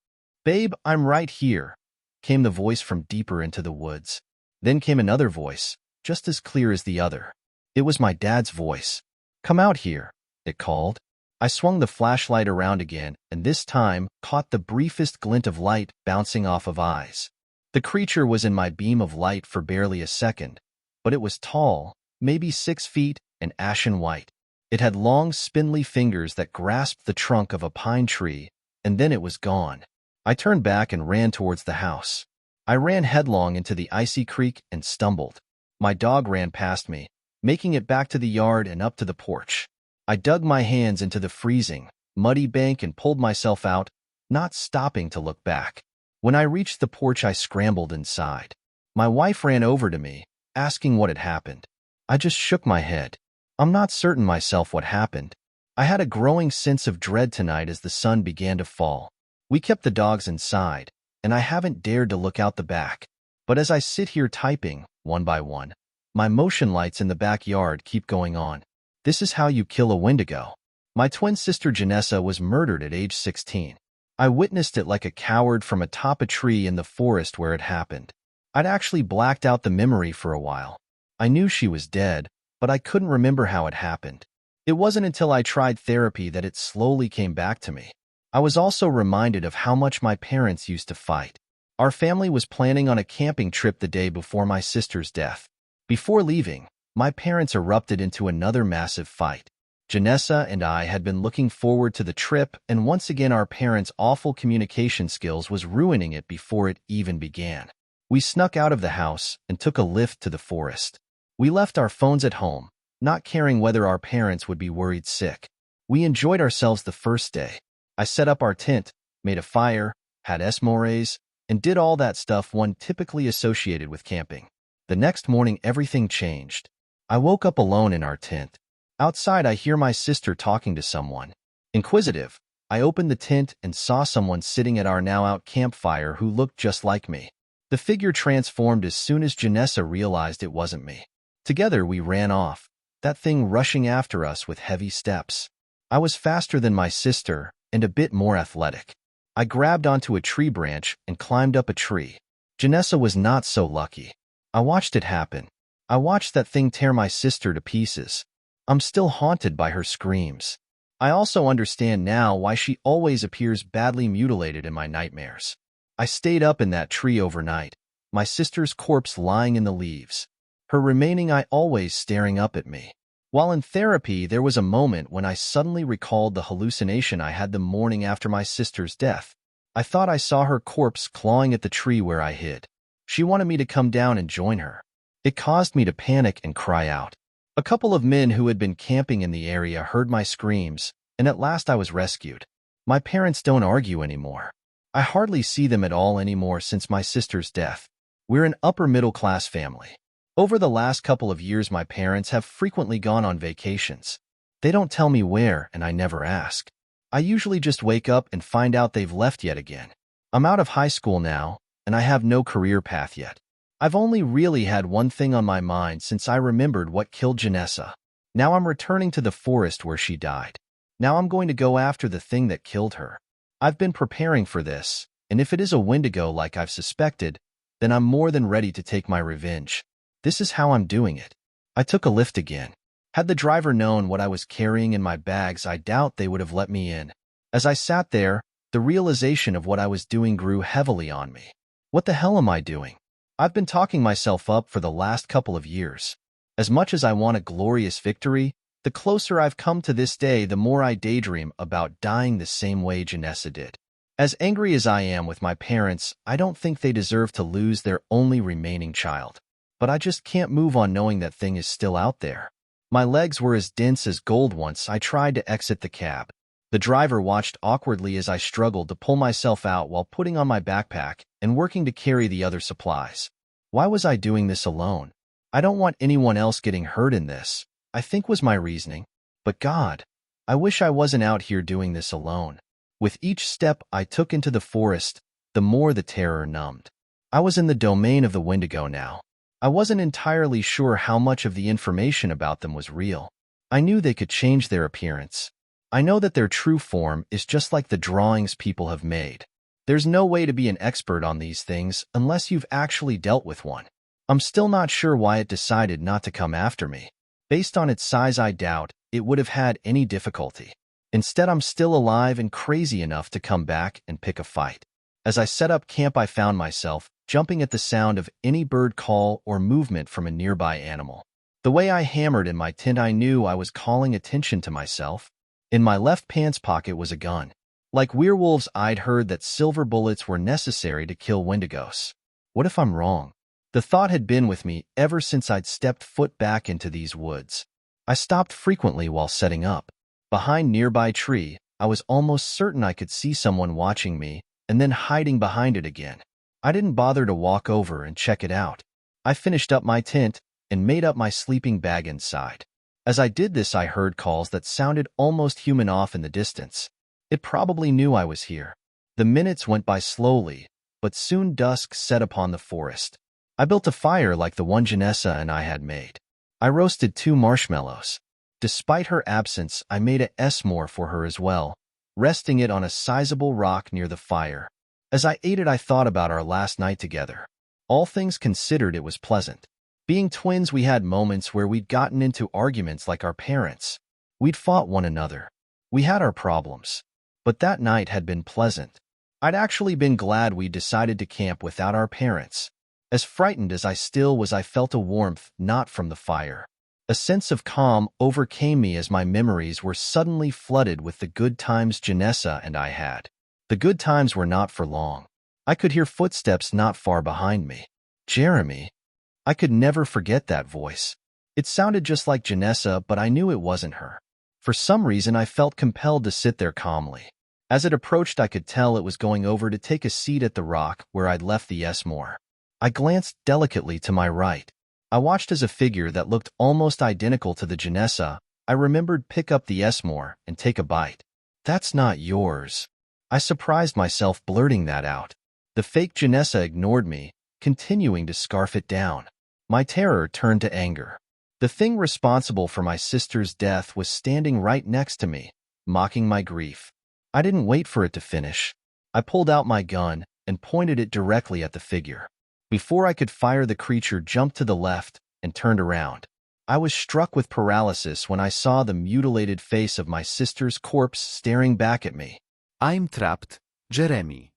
"Babe, I'm right here," came the voice from deeper into the woods. Then came another voice, just as clear as the other. It was my dad's voice. "Come out here," it called. I swung the flashlight around again, and this time caught the briefest glint of light bouncing off of eyes. The creature was in my beam of light for barely a second, but it was tall, maybe 6 feet, and ashen white. It had long, spindly fingers that grasped the trunk of a pine tree, and then it was gone. I turned back and ran towards the house. I ran headlong into the icy creek and stumbled. My dog ran past me, making it back to the yard and up to the porch. I dug my hands into the freezing, muddy bank and pulled myself out, not stopping to look back. When I reached the porch, I scrambled inside. My wife ran over to me, asking what had happened. I just shook my head. I'm not certain myself what happened. I had a growing sense of dread tonight as the sun began to fall. We kept the dogs inside, and I haven't dared to look out the back. But as I sit here typing, one by one, my motion lights in the backyard keep going on. This is how you kill a wendigo. My twin sister Janessa was murdered at age 16. I witnessed it like a coward from atop a tree in the forest where it happened. I'd actually blacked out the memory for a while. I knew she was dead, but I couldn't remember how it happened. It wasn't until I tried therapy that it slowly came back to me. I was also reminded of how much my parents used to fight. Our family was planning on a camping trip the day before my sister's death. Before leaving, my parents erupted into another massive fight. Janessa and I had been looking forward to the trip, and once again our parents' awful communication skills was ruining it before it even began. We snuck out of the house and took a lift to the forest. We left our phones at home, not caring whether our parents would be worried sick. We enjoyed ourselves the first day. I set up our tent, made a fire, had s'mores, and did all that stuff one typically associated with camping. The next morning everything changed. I woke up alone in our tent. Outside, I hear my sister talking to someone. Inquisitive, I opened the tent and saw someone sitting at our now-out campfire who looked just like me. The figure transformed as soon as Janessa realized it wasn't me. Together, we ran off, that thing rushing after us with heavy steps. I was faster than my sister and a bit more athletic. I grabbed onto a tree branch and climbed up a tree. Janessa was not so lucky. I watched it happen. I watched that thing tear my sister to pieces. I'm still haunted by her screams. I also understand now why she always appears badly mutilated in my nightmares. I stayed up in that tree overnight, my sister's corpse lying in the leaves, her remaining eye always staring up at me. While in therapy, there was a moment when I suddenly recalled the hallucination I had the morning after my sister's death. I thought I saw her corpse clawing at the tree where I hid. She wanted me to come down and join her. It caused me to panic and cry out. A couple of men who had been camping in the area heard my screams, and at last I was rescued. My parents don't argue anymore. I hardly see them at all anymore since my sister's death. We're an upper-middle-class family. Over the last couple of years, my parents have frequently gone on vacations. They don't tell me where, and I never ask. I usually just wake up and find out they've left yet again. I'm out of high school now, and I have no career path yet. I've only really had one thing on my mind since I remembered what killed Janessa. Now I'm returning to the forest where she died. Now I'm going to go after the thing that killed her. I've been preparing for this, and if it is a wendigo like I've suspected, then I'm more than ready to take my revenge. This is how I'm doing it. I took a lift again. Had the driver known what I was carrying in my bags, I doubt they would have let me in. As I sat there, the realization of what I was doing grew heavily on me. What the hell am I doing? I've been talking myself up for the last couple of years. As much as I want a glorious victory, the closer I've come to this day, the more I daydream about dying the same way Janessa did. As angry as I am with my parents, I don't think they deserve to lose their only remaining child. But I just can't move on knowing that thing is still out there. My legs were as dense as gold once I tried to exit the cab. The driver watched awkwardly as I struggled to pull myself out while putting on my backpack and working to carry the other supplies. Why was I doing this alone? I don't want anyone else getting hurt in this, I think was my reasoning. But God, I wish I wasn't out here doing this alone. With each step I took into the forest, the more the terror numbed. I was in the domain of the wendigo now. I wasn't entirely sure how much of the information about them was real. I knew they could change their appearance. I know that their true form is just like the drawings people have made. There's no way to be an expert on these things unless you've actually dealt with one. I'm still not sure why it decided not to come after me. Based on its size, I doubt it would have had any difficulty. Instead, I'm still alive and crazy enough to come back and pick a fight. As I set up camp, I found myself jumping at the sound of any bird call or movement from a nearby animal. The way I hammered in my tent, I knew I was calling attention to myself. In my left pants pocket was a gun. Like werewolves, I'd heard that silver bullets were necessary to kill wendigos. What if I'm wrong? The thought had been with me ever since I'd stepped foot back into these woods. I stopped frequently while setting up. Behind nearby tree, I was almost certain I could see someone watching me and then hiding behind it again. I didn't bother to walk over and check it out. I finished up my tent and made up my sleeping bag inside. As I did this, I heard calls that sounded almost human off in the distance. It probably knew I was here. The minutes went by slowly, but soon dusk set upon the forest. I built a fire like the one Janessa and I had made. I roasted 2 marshmallows. Despite her absence, I made a s'more for her as well, resting it on a sizable rock near the fire. As I ate it, I thought about our last night together. All things considered, it was pleasant. Being twins, we had moments where we'd gotten into arguments like our parents. We'd fought one another. We had our problems. But that night had been pleasant. I'd actually been glad we decided to camp without our parents. As frightened as I still was, I felt a warmth not from the fire. A sense of calm overcame me as my memories were suddenly flooded with the good times Janessa and I had. The good times were not for long. I could hear footsteps not far behind me. Jeremy. I could never forget that voice. It sounded just like Janessa, but I knew it wasn't her. For some reason, I felt compelled to sit there calmly. As it approached, I could tell it was going over to take a seat at the rock where I'd left the s'more. I glanced delicately to my right. I watched as a figure that looked almost identical to the Janessa I remembered pick up the s'more and take a bite. "That's not yours." I surprised myself blurting that out. The fake Janessa ignored me, continuing to scarf it down. My terror turned to anger. The thing responsible for my sister's death was standing right next to me, mocking my grief. I didn't wait for it to finish. I pulled out my gun and pointed it directly at the figure. Before I could fire, the creature jumped to the left and turned around. I was struck with paralysis when I saw the mutilated face of my sister's corpse staring back at me. "I'm trapped, Jeremy."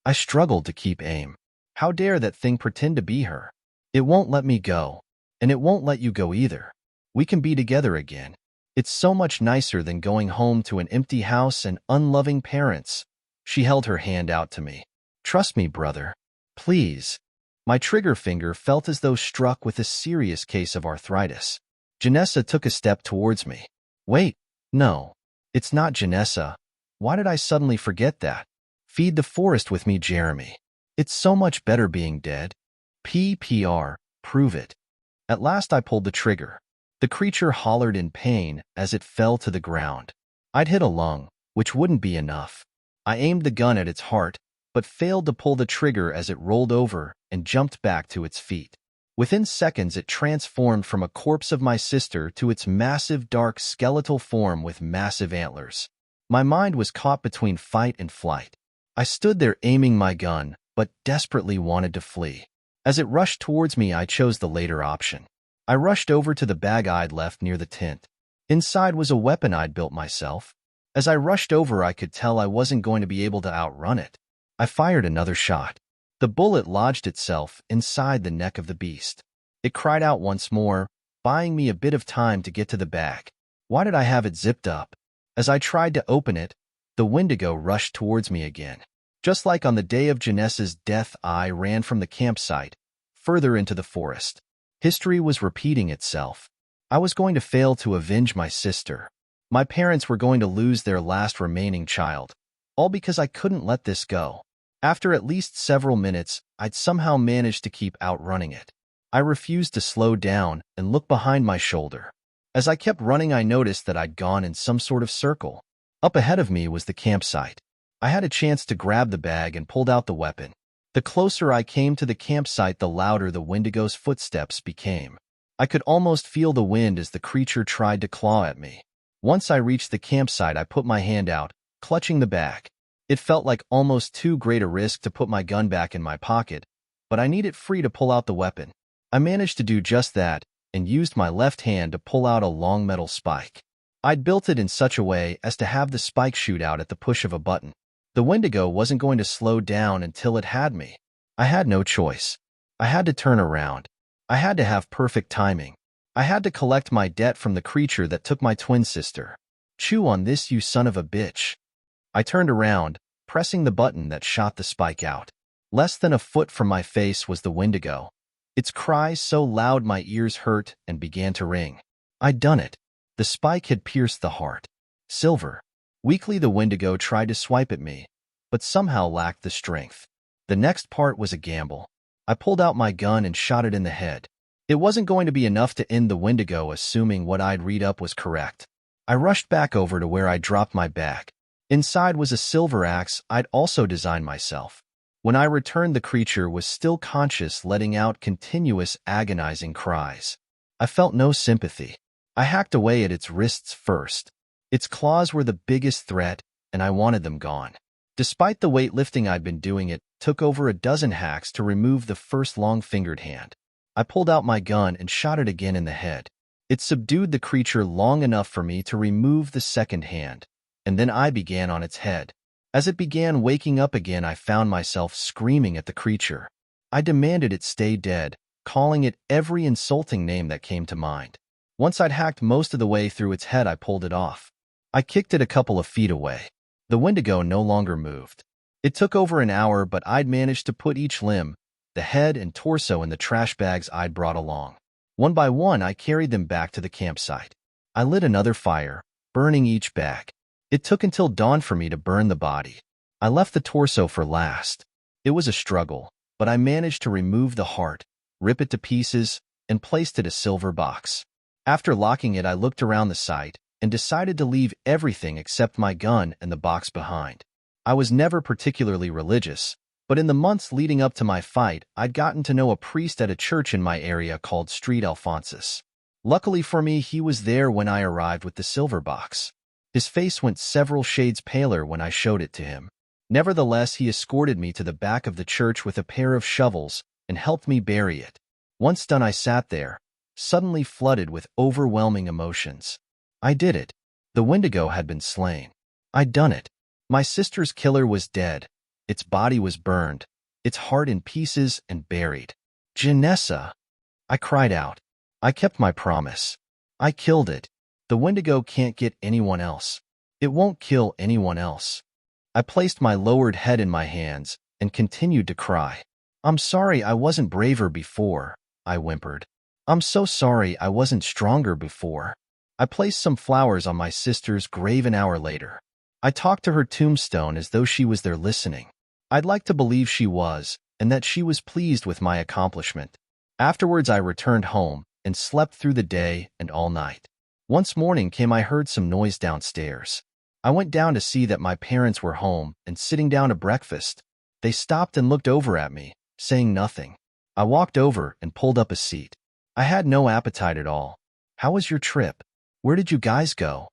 I struggled to keep aim. How dare that thing pretend to be her? It won't let me go, and it won't let you go either. We can be together again. It's so much nicer than going home to an empty house and unloving parents. She held her hand out to me. "Trust me, brother. Please." My trigger finger felt as though struck with a serious case of arthritis. Janessa took a step towards me. "Wait, no. It's not Janessa. Why did I suddenly forget that? Feed the forest with me, Jeremy. It's so much better being dead. PPR, prove it." At last I pulled the trigger. The creature hollered in pain as it fell to the ground. I'd hit a lung, which wouldn't be enough. I aimed the gun at its heart, but failed to pull the trigger as it rolled over and jumped back to its feet. Within seconds, it transformed from a corpse of my sister to its massive, dark, skeletal form with massive antlers. My mind was caught between fight and flight. I stood there aiming my gun, but desperately wanted to flee. As it rushed towards me, I chose the later option. I rushed over to the bag I'd left near the tent. Inside was a weapon I'd built myself. As I rushed over, I could tell I wasn't going to be able to outrun it. I fired another shot. The bullet lodged itself inside the neck of the beast. It cried out once more, buying me a bit of time to get to the bag. Why did I have it zipped up? As I tried to open it, the wendigo rushed towards me again. Just like on the day of Janessa's death, I ran from the campsite, further into the forest. History was repeating itself. I was going to fail to avenge my sister. My parents were going to lose their last remaining child, all because I couldn't let this go. After at least several minutes, I'd somehow managed to keep outrunning it. I refused to slow down and look behind my shoulder. As I kept running, I noticed that I'd gone in some sort of circle. Up ahead of me was the campsite. I had a chance to grab the bag and pulled out the weapon. The closer I came to the campsite, the louder the wendigo's footsteps became. I could almost feel the wind as the creature tried to claw at me. Once I reached the campsite, I put my hand out, clutching the bag. It felt like almost too great a risk to put my gun back in my pocket, but I needed free to pull out the weapon. I managed to do just that and used my left hand to pull out a long metal spike. I'd built it in such a way as to have the spike shoot out at the push of a button. The wendigo wasn't going to slow down until it had me. I had no choice. I had to turn around. I had to have perfect timing. I had to collect my debt from the creature that took my twin sister. Chew on this, you son of a bitch. I turned around, pressing the button that shot the spike out. Less than a foot from my face was the wendigo. Its cries so loud my ears hurt and began to ring. I'd done it. The spike had pierced the heart. Silver. Weakly the wendigo tried to swipe at me, but somehow lacked the strength. The next part was a gamble. I pulled out my gun and shot it in the head. It wasn't going to be enough to end the wendigo, assuming what I'd read up was correct. I rushed back over to where I dropped my bag. Inside was a silver axe I'd also designed myself. When I returned, the creature was still conscious, letting out continuous agonizing cries. I felt no sympathy. I hacked away at its wrists first. Its claws were the biggest threat, and I wanted them gone. Despite the weightlifting I'd been doing, it took over a dozen hacks to remove the first long-fingered hand. I pulled out my gun and shot it again in the head. It subdued the creature long enough for me to remove the second hand, and then I began on its head. As it began waking up again, I found myself screaming at the creature. I demanded it stay dead, calling it every insulting name that came to mind. Once I'd hacked most of the way through its head, I pulled it off. I kicked it a couple of feet away. The wendigo no longer moved. It took over an hour, but I'd managed to put each limb, the head and torso, in the trash bags I'd brought along. One by one, I carried them back to the campsite. I lit another fire, burning each bag. It took until dawn for me to burn the body. I left the torso for last. It was a struggle, but I managed to remove the heart, rip it to pieces, and placed it in a silver box. After locking it, I looked around the site and decided to leave everything except my gun and the box behind. I was never particularly religious, but in the months leading up to my fight, I'd gotten to know a priest at a church in my area called Street Alphonsus. Luckily for me, he was there when I arrived with the silver box. His face went several shades paler when I showed it to him. Nevertheless, he escorted me to the back of the church with a pair of shovels and helped me bury it. Once done, I sat there, suddenly flooded with overwhelming emotions. I did it. The wendigo had been slain. I'd done it. My sister's killer was dead. Its body was burned, its heart in pieces and buried. Janessa! I cried out. I kept my promise. I killed it. The wendigo can't get anyone else. It won't kill anyone else. I placed my lowered head in my hands and continued to cry. I'm sorry I wasn't braver before, I whimpered. I'm so sorry I wasn't stronger before. I placed some flowers on my sister's grave an hour later. I talked to her tombstone as though she was there listening. I'd like to believe she was, and that she was pleased with my accomplishment. Afterwards, I returned home and slept through the day and all night. Once morning came, I heard some noise downstairs. I went down to see that my parents were home and sitting down to breakfast. They stopped and looked over at me, saying nothing. I walked over and pulled up a seat. I had no appetite at all. How was your trip? Where did you guys go?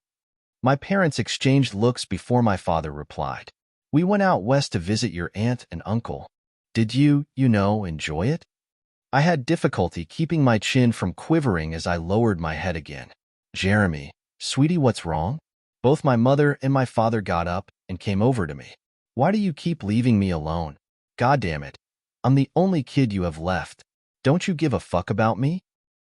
My parents exchanged looks before my father replied. We went out west to visit your aunt and uncle. Did you enjoy it? I had difficulty keeping my chin from quivering as I lowered my head again. Jeremy, sweetie, what's wrong? Both my mother and my father got up and came over to me. Why do you keep leaving me alone? God damn it. I'm the only kid you have left. Don't you give a fuck about me?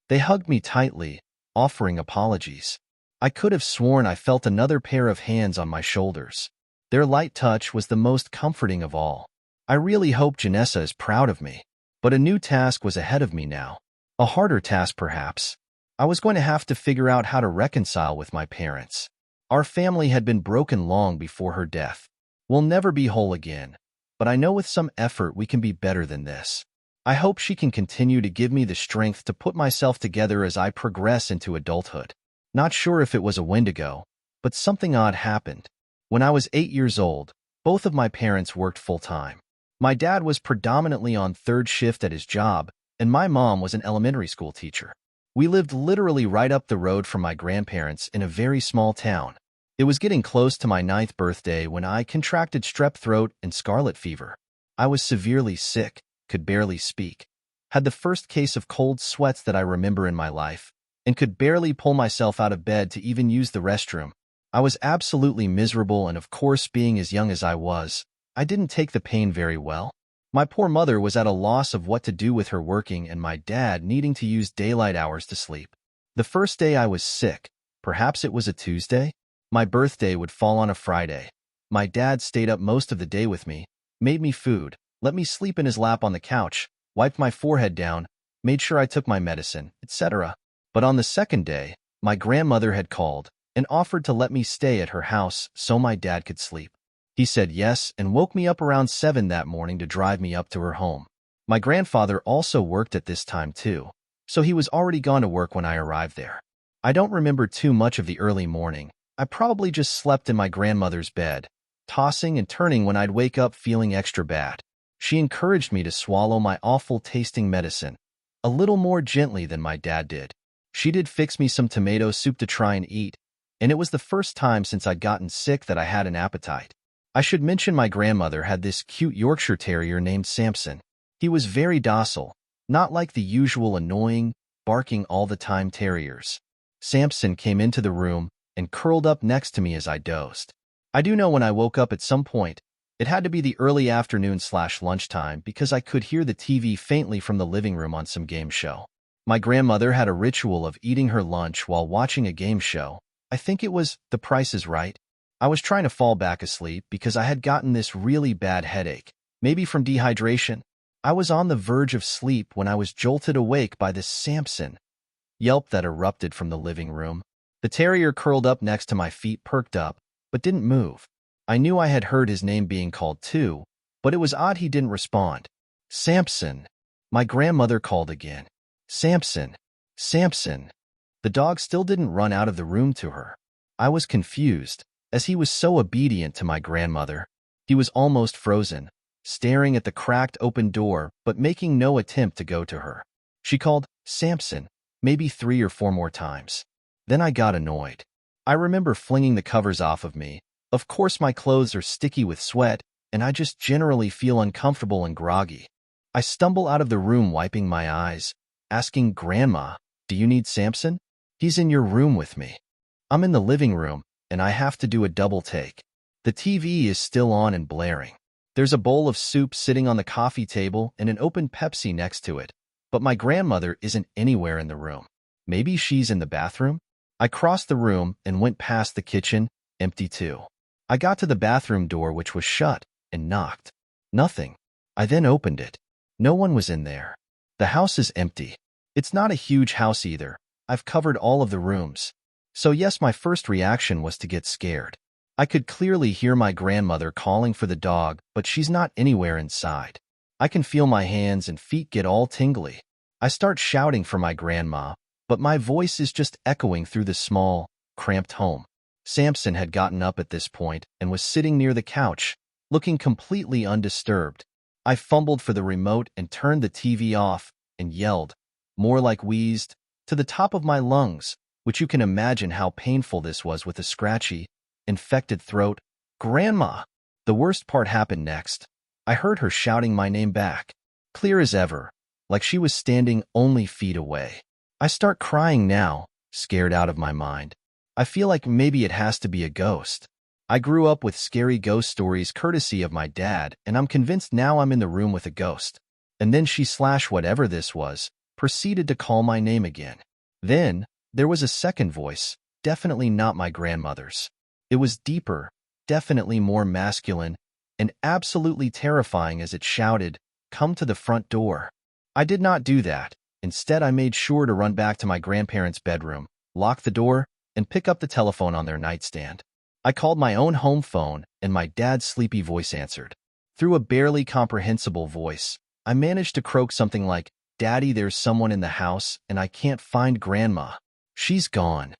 They hugged me tightly, offering apologies. I could have sworn I felt another pair of hands on my shoulders. Their light touch was the most comforting of all. I really hope Janessa is proud of me. But a new task was ahead of me now. A harder task, perhaps. I was going to have to figure out how to reconcile with my parents. Our family had been broken long before her death. We'll never be whole again, but I know with some effort we can be better than this. I hope she can continue to give me the strength to put myself together as I progress into adulthood. Not sure if it was a wendigo, but something odd happened. When I was 8 years old, both of my parents worked full-time. My dad was predominantly on third shift at his job, and my mom was an elementary school teacher. We lived literally right up the road from my grandparents in a very small town. It was getting close to my 9th birthday when I contracted strep throat and scarlet fever. I was severely sick, could barely speak, had the first case of cold sweats that I remember in my life, and could barely pull myself out of bed to even use the restroom. I was absolutely miserable, and of course, being as young as I was, I didn't take the pain very well. My poor mother was at a loss of what to do with her working and my dad needing to use daylight hours to sleep. The first day I was sick, perhaps it was a Tuesday, my birthday would fall on a Friday. My dad stayed up most of the day with me, made me food, let me sleep in his lap on the couch, wiped my forehead down, made sure I took my medicine, etc. But on the second day, my grandmother had called and offered to let me stay at her house so my dad could sleep. He said yes and woke me up around 7 that morning to drive me up to her home. My grandfather also worked at this time too, so he was already gone to work when I arrived there. I don't remember too much of the early morning. I probably just slept in my grandmother's bed, tossing and turning when I'd wake up feeling extra bad. She encouraged me to swallow my awful-tasting medicine, a little more gently than my dad did. She did fix me some tomato soup to try and eat, and it was the first time since I'd gotten sick that I had an appetite. I should mention my grandmother had this cute Yorkshire Terrier named Samson. He was very docile, not like the usual annoying, barking all-the-time terriers. Samson came into the room and curled up next to me as I dozed. I do know when I woke up at some point, it had to be the early afternoon/lunchtime because I could hear the TV faintly from the living room on some game show. My grandmother had a ritual of eating her lunch while watching a game show. I think it was The Price is Right. I was trying to fall back asleep because I had gotten this really bad headache, maybe from dehydration. I was on the verge of sleep when I was jolted awake by this Samson yelp that erupted from the living room. The terrier curled up next to my feet, perked up, but didn't move. I knew I had heard his name being called too, but it was odd he didn't respond. Samson. My grandmother called again. Samson. Samson. The dog still didn't run out of the room to her. I was confused, as he was so obedient to my grandmother. He was almost frozen, staring at the cracked open door but making no attempt to go to her. She called, Samson, maybe 3 or 4 more times. Then I got annoyed. I remember flinging the covers off of me. Of course my clothes are sticky with sweat, and I just generally feel uncomfortable and groggy. I stumble out of the room wiping my eyes, asking Grandma, do you need Samson? He's in your room with me. I'm in the living room, and I have to do a double take. The TV is still on and blaring. There's a bowl of soup sitting on the coffee table and an open Pepsi next to it, but my grandmother isn't anywhere in the room. Maybe she's in the bathroom? I crossed the room and went past the kitchen, empty too. I got to the bathroom door, which was shut, and knocked. Nothing. I then opened it. No one was in there. The house is empty. It's not a huge house either. I've covered all of the rooms. So yes, my first reaction was to get scared. I could clearly hear my grandmother calling for the dog, but she's not anywhere inside. I can feel my hands and feet get all tingly. I start shouting for my grandma, but my voice is just echoing through the small, cramped home. Samson had gotten up at this point and was sitting near the couch, looking completely undisturbed. I fumbled for the remote and turned the TV off and yelled, more like wheezed, to the top of my lungs, which you can imagine how painful this was with a scratchy, infected throat. Grandma! The worst part happened next. I heard her shouting my name back, clear as ever, like she was standing only feet away. I start crying now, scared out of my mind. I feel like maybe it has to be a ghost. I grew up with scary ghost stories courtesy of my dad, and I'm convinced now I'm in the room with a ghost. And then she/whatever this was, proceeded to call my name again. Then, there was a second voice, definitely not my grandmother's. It was deeper, definitely more masculine, and absolutely terrifying as it shouted, "Come to the front door." I did not do that. Instead, I made sure to run back to my grandparents' bedroom, lock the door, and pick up the telephone on their nightstand. I called my own home phone, and my dad's sleepy voice answered. Through a barely comprehensible voice, I managed to croak something like, "Daddy, there's someone in the house, and I can't find Grandma. She's gone."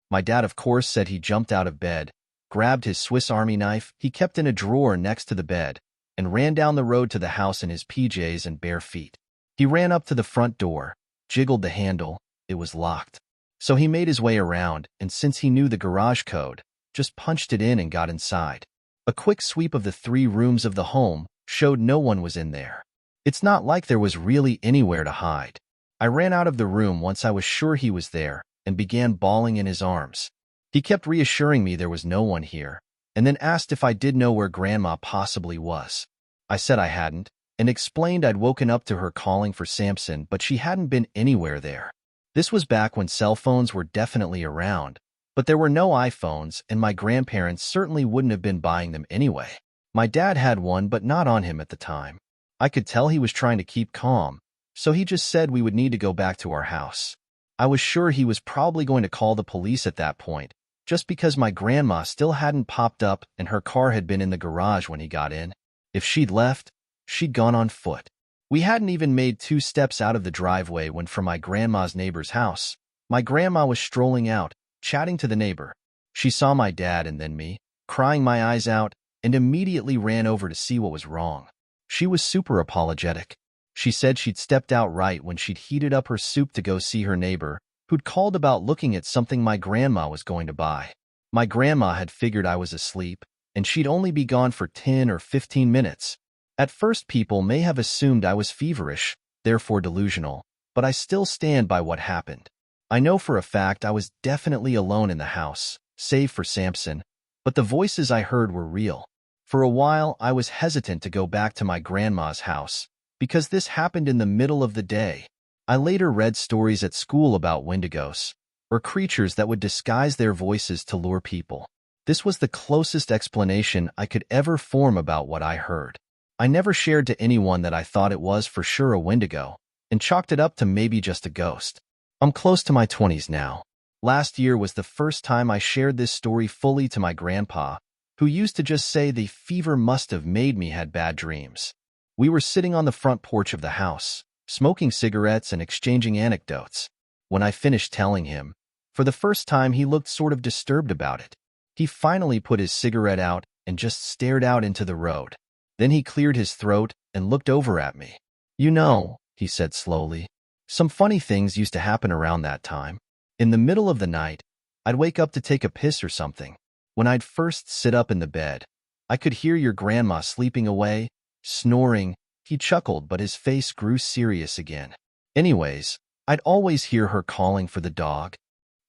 My dad, of course, said he jumped out of bed, grabbed his Swiss Army knife he kept in a drawer next to the bed, and ran down the road to the house in his PJs and bare feet. He ran up to the front door, jiggled the handle. It was locked. So he made his way around, and since he knew the garage code, just punched it in and got inside. A quick sweep of the 3 rooms of the home showed no one was in there. It's not like there was really anywhere to hide. I ran out of the room once I was sure he was there, and began bawling in his arms. He kept reassuring me there was no one here, and then asked if I did know where Grandma possibly was. I said I hadn't, and explained I'd woken up to her calling for Samson, but she hadn't been anywhere there. This was back when cell phones were definitely around, but there were no iPhones, and my grandparents certainly wouldn't have been buying them anyway. My dad had one, but not on him at the time. I could tell he was trying to keep calm, so he just said we would need to go back to our house. I was sure he was probably going to call the police at that point, just because my grandma still hadn't popped up and her car had been in the garage when he got in. If she'd left, she'd gone on foot. We hadn't even made 2 steps out of the driveway when from my grandma's neighbor's house, my grandma was strolling out, chatting to the neighbor. She saw my dad and then me, crying my eyes out, and immediately ran over to see what was wrong. She was super apologetic. She said she'd stepped out right when she'd heated up her soup to go see her neighbor, who'd called about looking at something my grandma was going to buy. My grandma had figured I was asleep, and she'd only be gone for 10 or 15 minutes. At first, people may have assumed I was feverish, therefore delusional, but I still stand by what happened. I know for a fact I was definitely alone in the house, save for Samson, but the voices I heard were real. For a while, I was hesitant to go back to my grandma's house, because this happened in the middle of the day. I later read stories at school about wendigos, or creatures that would disguise their voices to lure people. This was the closest explanation I could ever form about what I heard. I never shared to anyone that I thought it was for sure a wendigo, and chalked it up to maybe just a ghost. I'm close to my 20s now. Last year was the first time I shared this story fully to my grandpa, who used to just say the fever must have made me had bad dreams. We were sitting on the front porch of the house, smoking cigarettes and exchanging anecdotes. When I finished telling him, for the first time he looked sort of disturbed about it. He finally put his cigarette out and just stared out into the road. Then he cleared his throat and looked over at me. "You know," he said slowly, "some funny things used to happen around that time. In the middle of the night, I'd wake up to take a piss or something. When I'd first sit up in the bed, I could hear your grandma sleeping away, snoring." He chuckled, but his face grew serious again. "Anyways, I'd always hear her calling for the dog."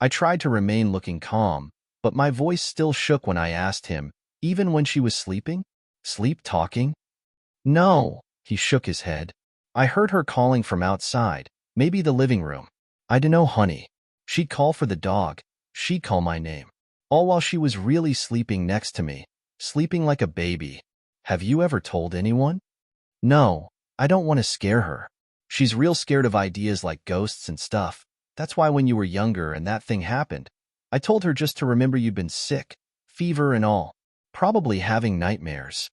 I tried to remain looking calm, but my voice still shook when I asked him, "Even when she was sleeping? Sleep talking?" "No," he shook his head. "I heard her calling from outside, maybe the living room. I dunno, honey. She'd call for the dog, she'd call my name. All while she was really sleeping next to me, sleeping like a baby. Have you ever told anyone?" "No, I don't want to scare her. She's real scared of ideas like ghosts and stuff. That's why when you were younger and that thing happened, I told her just to remember you'd been sick, fever and all, probably having nightmares."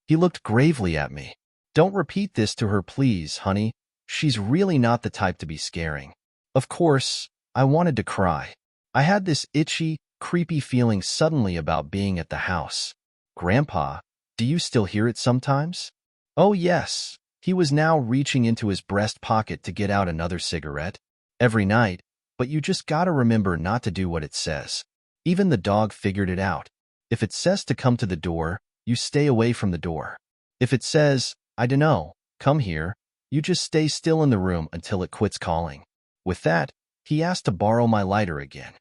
He looked gravely at me. "Don't repeat this to her, please, honey. She's really not the type to be scaring." Of course, I wanted to cry. I had this itchy, creepy feeling suddenly about being at the house. "Grandpa, do you still hear it sometimes?" "Oh yes." He was now reaching into his breast pocket to get out another cigarette. "Every night, but you just gotta remember not to do what it says. Even the dog figured it out. If it says to come to the door, you stay away from the door. If it says, I dunno, come here, you just stay still in the room until it quits calling." With that, he asked to borrow my lighter again.